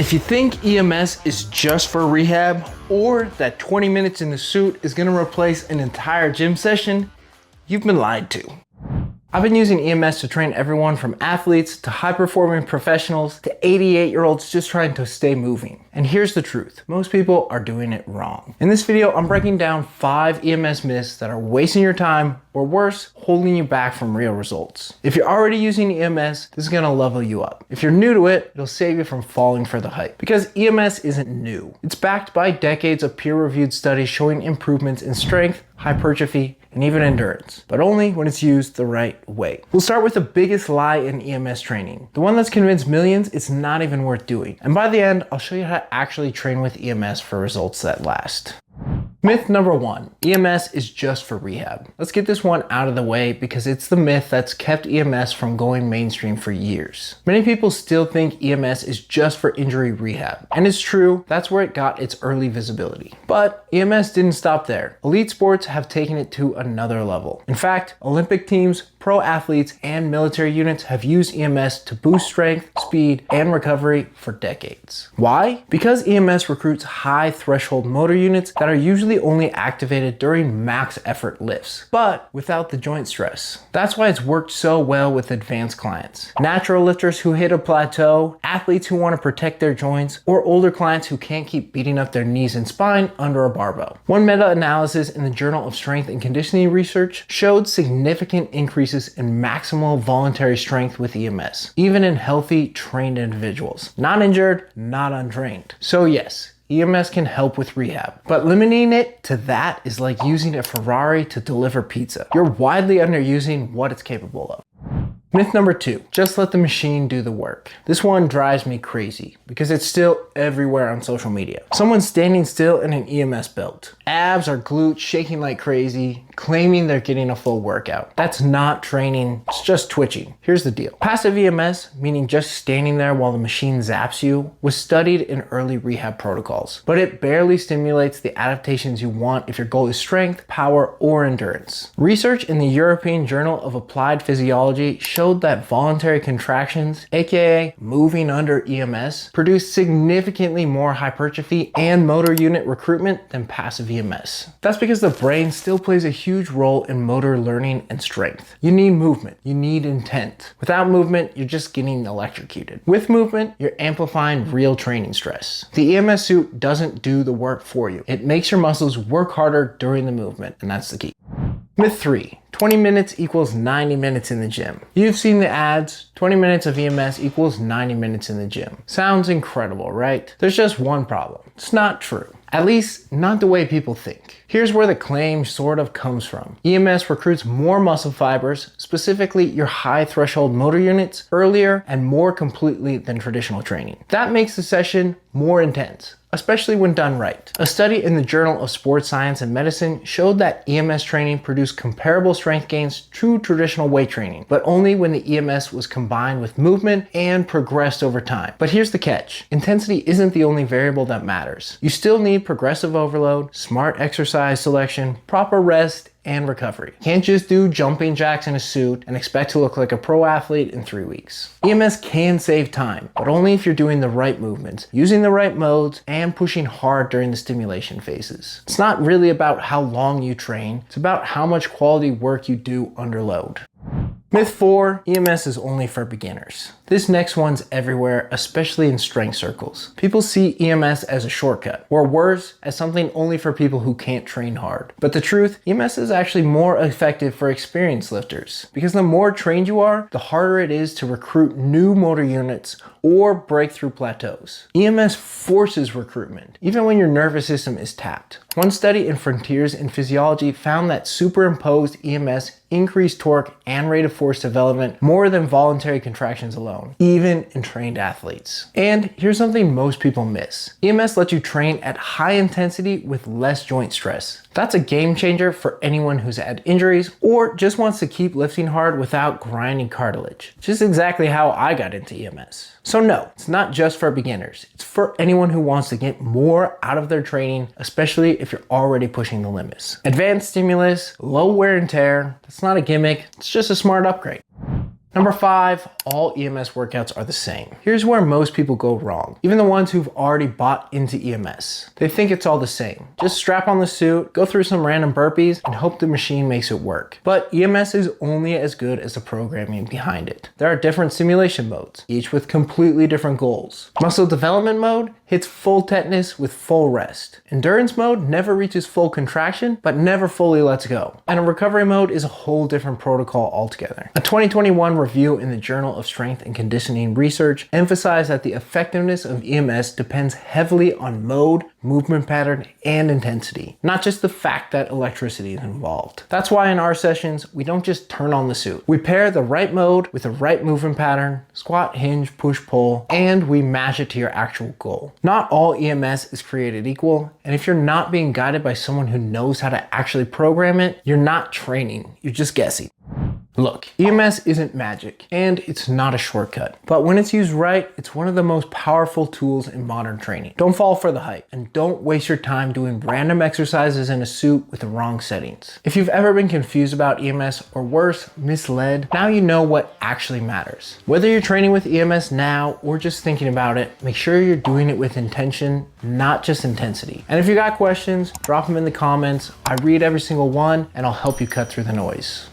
If you think EMS is just for rehab, or that 20 minutes in the suit is gonna replace an entire gym session, you've been lied to. I've been using EMS to train everyone from athletes to high-performing professionals to 88-year-olds just trying to stay moving. And here's the truth, most people are doing it wrong. In this video, I'm breaking down 5 EMS myths that are wasting your time, or worse, holding you back from real results. If you're already using EMS, this is gonna level you up. If you're new to it, it'll save you from falling for the hype. Because EMS isn't new. It's backed by decades of peer-reviewed studies showing improvements in strength, hypertrophy, and even endurance, but only when it's used the right way. We'll start with the biggest lie in EMS training, the one that's convinced millions it's not even worth doing. And by the end, I'll show you how to actually train with EMS for results that last. Myth number 1, EMS is just for rehab. Let's get this one out of the way because it's the myth that's kept EMS from going mainstream for years. Many people still think EMS is just for injury rehab, and it's true, that's where it got its early visibility. But EMS didn't stop there. Elite sports have taken it to another level. In fact, Olympic teams, pro athletes, and military units have used EMS to boost strength, speed, and recovery for decades. Why? Because EMS recruits high threshold motor units that are usually only activated during max effort lifts, but without the joint stress. That's why it's worked so well with advanced clients. Natural lifters who hit a plateau, athletes who want to protect their joints, or older clients who can't keep beating up their knees and spine under a barbell. One meta-analysis in the Journal of Strength and Conditioning Research showed significant increases in maximal voluntary strength with EMS, even in healthy, trained individuals. Not injured, not untrained. So yes, EMS can help with rehab, but limiting it to that is like using a Ferrari to deliver pizza. You're widely underusing what it's capable of. Myth number 2, just let the machine do the work. This one drives me crazy because it's still everywhere on social media. Someone's standing still in an EMS belt. Abs or glutes shaking like crazy, claiming they're getting a full workout. That's not training, it's just twitching. Here's the deal. Passive EMS, meaning just standing there while the machine zaps you, was studied in early rehab protocols, but it barely stimulates the adaptations you want if your goal is strength, power, or endurance. Research in the European Journal of Applied Physiology showed that voluntary contractions, aka moving under EMS, produce significantly more hypertrophy and motor unit recruitment than passive EMS. That's because the brain still plays a huge role in motor learning and strength. You need movement, you need intent. Without movement, you're just getting electrocuted. With movement, you're amplifying real training stress. The EMS suit doesn't do the work for you. It makes your muscles work harder during the movement, and that's the key. Myth 3, 20 minutes equals 90 minutes in the gym. You've seen the ads, 20 minutes of EMS equals 90 minutes in the gym. Sounds incredible, right? There's just one problem. It's not true. At least, not the way people think. Here's where the claim sort of comes from. EMS recruits more muscle fibers, specifically your high threshold motor units, earlier and more completely than traditional training. That makes the session more intense, especially when done right. A study in the Journal of Sports Science and Medicine showed that EMS training produced comparable strength gains to traditional weight training, but only when the EMS was combined with movement and progressed over time. But here's the catch. Intensity isn't the only variable that matters. You still need progressive overload, smart exercise selection, proper rest, and recovery. You can't just do jumping jacks in a suit and expect to look like a pro athlete in 3 weeks. EMS can save time, but only if you're doing the right movements, using the right modes, and pushing hard during the stimulation phases. It's not really about how long you train, it's about how much quality work you do under load. Myth 4, EMS is only for beginners. This next one's everywhere, especially in strength circles. People see EMS as a shortcut, or worse, as something only for people who can't train hard. But the truth, EMS is actually more effective for experienced lifters, because the more trained you are, the harder it is to recruit new motor units or break through plateaus. EMS forces recruitment, even when your nervous system is tapped. One study in Frontiers in Physiology found that superimposed EMS increased torque and rate of force development more than voluntary contractions alone, even in trained athletes. And here's something most people miss. EMS lets you train at high intensity with less joint stress. That's a game changer for anyone who's had injuries or just wants to keep lifting hard without grinding cartilage. Just exactly how I got into EMS. So no, it's not just for beginners. It's for anyone who wants to get more out of their training, especially if you're already pushing the limits. Advanced stimulus, low wear and tear, that's not a gimmick, it's just a smart upgrade. Number 5, all EMS workouts are the same. Here's where most people go wrong, even the ones who've already bought into EMS. They think it's all the same. Just strap on the suit, go through some random burpees, and hope the machine makes it work. But EMS is only as good as the programming behind it. There are different simulation modes, each with completely different goals. Muscle development mode hits full tetanus with full rest. Endurance mode never reaches full contraction, but never fully lets go. And a recovery mode is a whole different protocol altogether. A 2021 review in the Journal of Strength and Conditioning Research emphasized that the effectiveness of EMS depends heavily on mode, movement pattern, and intensity, not just the fact that electricity is involved. That's why in our sessions, we don't just turn on the suit. We pair the right mode with the right movement pattern, squat, hinge, push, pull, and we match it to your actual goal. Not all EMS is created equal, and if you're not being guided by someone who knows how to actually program it, you're not training, you're just guessing. Look, EMS isn't magic, and it's not a shortcut. But when it's used right, it's one of the most powerful tools in modern training. Don't fall for the hype, and don't waste your time doing random exercises in a suit with the wrong settings. If you've ever been confused about EMS, or worse, misled, now you know what actually matters. Whether you're training with EMS now, or just thinking about it, make sure you're doing it with intention, not just intensity. And if you got questions, drop them in the comments. I read every single one, and I'll help you cut through the noise.